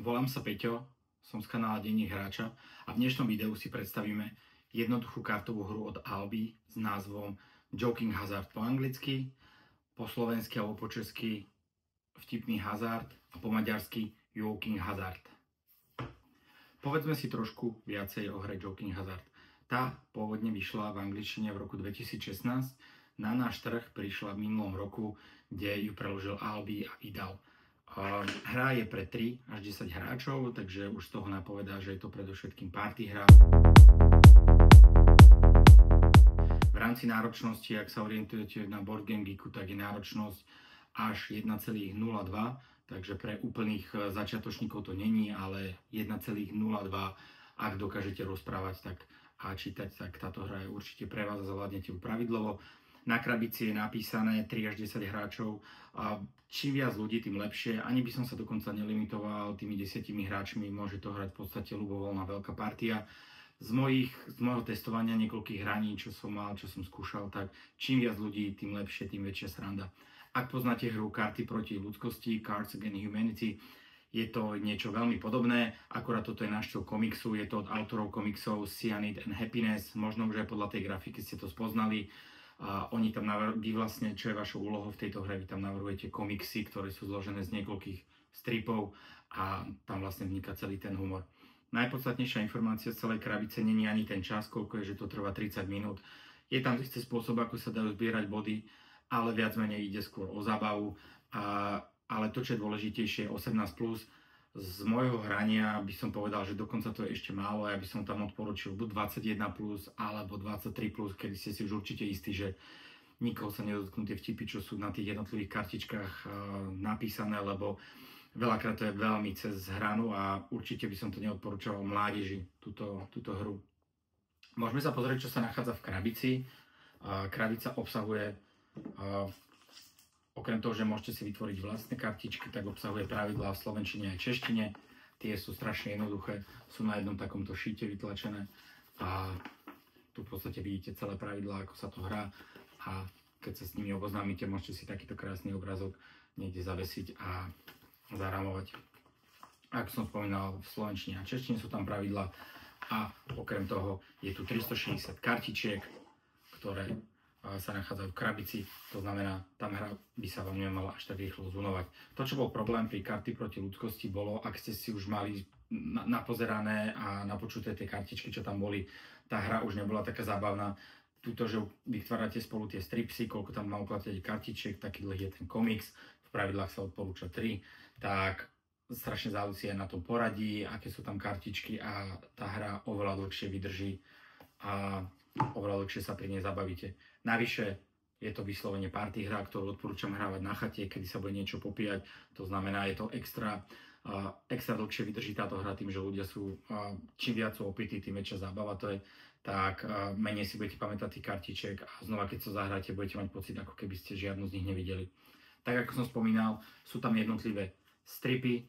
Volám sa Peťo, som z kanála Denník hráča a v dnešnom videu si predstavíme jednoduchú kartovú hru od Alby s názvom Joking Hazard po anglicky, po slovensky alebo po česky vtipný hazard a po maďarsky Joking Hazard. Povedzme si trošku viacej o hre Joking Hazard. Tá pôvodne vyšla v angličtine v roku 2016, na náš trh prišla v minulom roku, kde ju preložil Alby a vydal. Hra je pre 3 až 10 hráčov, takže už z toho napovedá, že je to predovšetkým party hra. V rámci náročnosti, ak sa orientujete na Board Game Geeku, tak je náročnosť až 1,02, takže pre úplných začiatočníkov to není, ale 1,02, ak dokážete rozprávať a čítať, tak táto hra je určite pre vás a zvládnete ju pravidlovo. Na krabici je napísané 3 až 10 hráčov. Čím viac ľudí, tým lepšie. Ani by som sa dokonca nelimitoval tými 10 hráčmi. Môže to hrať v podstate ľubovoľná veľká partia. Z môjho testovania niekoľkých hraní, čo som mal, čo som skúšal, tak čím viac ľudí, tým lepšie, tým väčšia sranda. Ak poznáte hru Karty proti ľudskosti, Cards Against Humanity, je to niečo veľmi podobné, akorát toto je na štýl komiksu. Je to od autorov komiksov Cyanide and Happiness. Možno už aj podľa tej grafiky ste to spoznali. Oni tam vy vlastne, čo je vašou úlohou v tejto hre, vy tam navrhujete komiksy, ktoré sú zložené z niekoľkých stripov a tam vlastne vzniká celý ten humor. Najpodstatnejšia informácia z celej krabice není ani ten čas, koľko je, že to trvá 30 minút. Je tam isté spôsob, ako sa dajú zbierať body, ale viac menej ide skôr o zábavu. Ale to, čo je dôležitejšie, je 18+. Z môjho hrania by som povedal, že dokonca to je ešte málo. Ja by som tam odporučil buď 21+, alebo 23+, kedy ste si už určite istí, že nikoho sa nedotknú tie vtipy, čo sú na tých jednotlivých kartičkách napísané, lebo veľakrát to je veľmi cez hranu a určite by som to neodporúčal mládeži, túto hru. Môžeme sa pozrieť, čo sa nachádza v krabici. Krabica obsahuje okrem toho, že môžete si vytvoriť vlastné kartičky, tak obsahuje pravidlá v slovenčine aj češtine. Tie sú strašne jednoduché, sú na jednom takomto šíte vytlačené a tu v podstate vidíte celé pravidlá, ako sa to hrá a keď sa s nimi oboznámite, môžete si takýto krásny obrazok niekde zavesiť a zarámovať. Ako som spomínal, v slovenčine a češtine sú tam pravidlá a okrem toho je tu 360 kartičiek, ktoré sa nachádzajú v krabici, to znamená, tá hra by sa vám nemala až tak rýchlo zunovať. To, čo bol problém pri Karty proti ľudskosti, bolo, ak ste si už mali napozerané a napočuté tie kartičky, čo tam boli, tá hra už nebola taká zábavná. Tuto, že vytvárate spolu tie stripsy, koľko tam má ukladateľ kartičiek, taký dlhý je ten komiks, v pravidlách sa odporúča 3, tak strašne závisí aj na tom poradí, aké sú tam kartičky a tá hra oveľa dlhšie vydrží a oveľa dlhšie sa pri nej zabavíte. Navyše je to vyslovene party hra, ktorú odporúčam hrávať na chate, kedy sa bude niečo popíjať. To znamená, je to extra dlhšie vydrží táto hra tým, že ľudia sú, čím viac sú opití, tým väčšia zábava to je. Tak menej si budete pamätať tých kartiček a znova keď sa zahráte, budete mať pocit, ako keby ste žiadnu z nich nevideli. Tak ako som spomínal, sú tam jednotlivé stripy,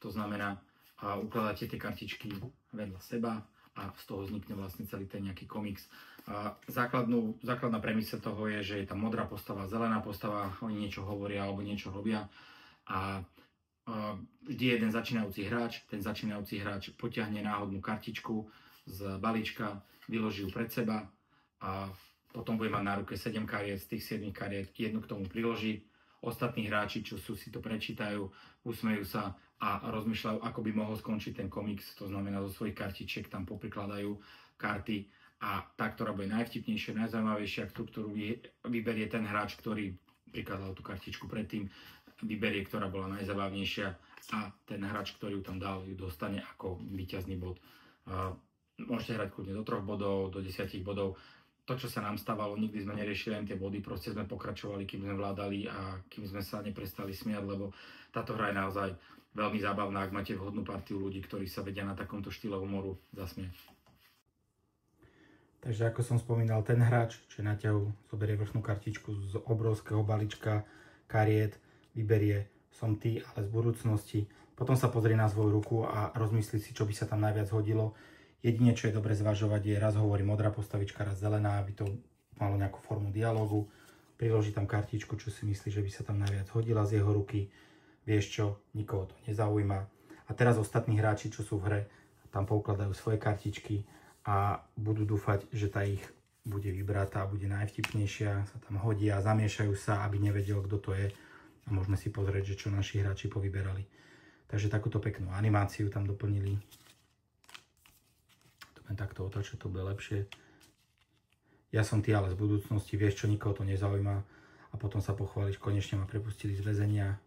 to znamená, ukladáte tie kartičky vedľa seba a z toho vznikne vlastne celý ten nejaký komiks. Základná premisa toho je, že je tam modrá postava, zelená postava, oni niečo hovoria alebo niečo robia a vždy jeden začínajúci hráč, ten začínajúci hráč potiahne náhodnú kartičku z balíčka, vyloží ju pred seba a potom bude mať na ruke 7 kariet, z tých 7 kariet jednu k tomu priloží. Ostatní hráči, čo sú, si to prečítajú, usmejú sa a rozmýšľajú, ako by mohol skončiť ten komiks. To znamená, zo svojich kartičiek tam poprikladajú karty a tá, ktorá bude najvtipnejšia, najzaujímavejšia, ktorú vyberie ten hráč, ktorý prikladal tú kartičku predtým, vyberie, ktorá bola najzabavnejšia a ten hráč, ktorý ju tam dal, ju dostane ako víťazný bod. Môžete hrať kľudne do 3 bodov, do 10 bodov. To, čo sa nám stávalo, nikdy sme neriešili len tie body, proste sme pokračovali, kým sme vládali a kým sme sa neprestali smiať, lebo táto hra je naozaj veľmi zábavná, ak máte vhodnú partiu ľudí, ktorí sa vedia na takomto štýle humoru zasmiať. Takže ako som spomínal, ten hráč, čo je na ťahu, zoberie vrchnú kartičku z obrovského balíčka kariet, vyberie som ty, ale z budúcnosti, potom sa pozrie na svoju ruku a rozmyslí si, čo by sa tam najviac hodilo. Jedine, čo je dobre zvažovať, je raz hovorí modrá postavička, raz zelená, aby to malo nejakú formu dialogu. Priloží tam kartičku, čo si myslí, že by sa tam najviac hodila z jeho ruky. Vieš čo, nikoho to nezaujíma. A A teraz ostatní hráči, čo sú v hre, tam poukladajú svoje kartičky a budú dúfať, že tá ich bude vybratá, bude najvtipnejšia, sa tam hodí a zamiešajú sa, aby nevedel, kto to je. A môžeme si pozrieť, že čo naši hráči povyberali. Takže takúto peknú animáciu tam doplnili. To budem takto otočiť, to bude lepšie. Ja som ty, ale z budúcnosti, vieš čo, nikoho to nezaujíma. A potom sa pochváliš, konečne ma prepustili z väzenia.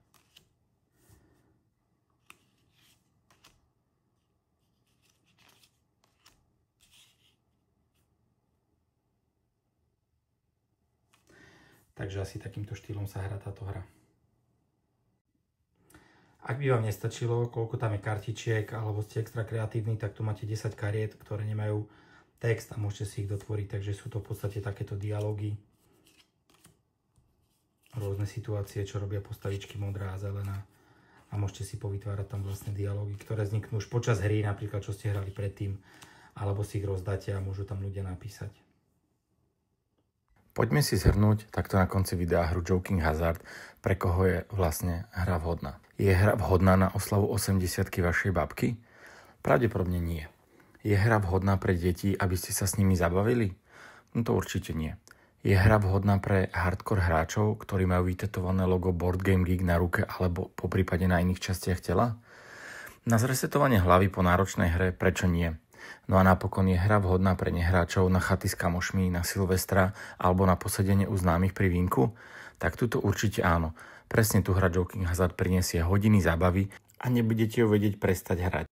Takže asi takýmto štýlom sa hrá táto hra. Ak by vám nestačilo, koľko tam je kartičiek, alebo ste extra kreatívni, tak tu máte 10 kariet, ktoré nemajú text a môžete si ich dotvoriť. Takže sú to v podstate takéto dialógy. Rôzne situácie, čo robia postavičky modrá a zelená. A môžete si povytvárať tam vlastné dialógy, ktoré vzniknú už počas hry, napríklad čo ste hrali predtým. Alebo si ich rozdáte a môžu tam ľudia napísať. Poďme si zhrnúť takto na konci videa hru Joking Hazard, pre koho je vlastne hra vhodná. Je hra vhodná na oslavu 80-ky vašej babky? Pravdepodobne nie. Je hra vhodná pre deti, aby ste sa s nimi zabavili? No to určite nie. Je hra vhodná pre hardcore hráčov, ktorí majú vytetované logo Board Game Geek na ruke alebo poprípade na iných častiach tela? Na zresetovanie hlavy po náročnej hre prečo nie? No a napokon je hra vhodná pre nehráčov na chaty s kamošmi, na Silvestra alebo na posedenie u známych pri vínku? Tak tuto určite áno. Presne tu hra Joking Hazard prinesie hodiny zábavy a nebudete ju vedieť prestať hrať.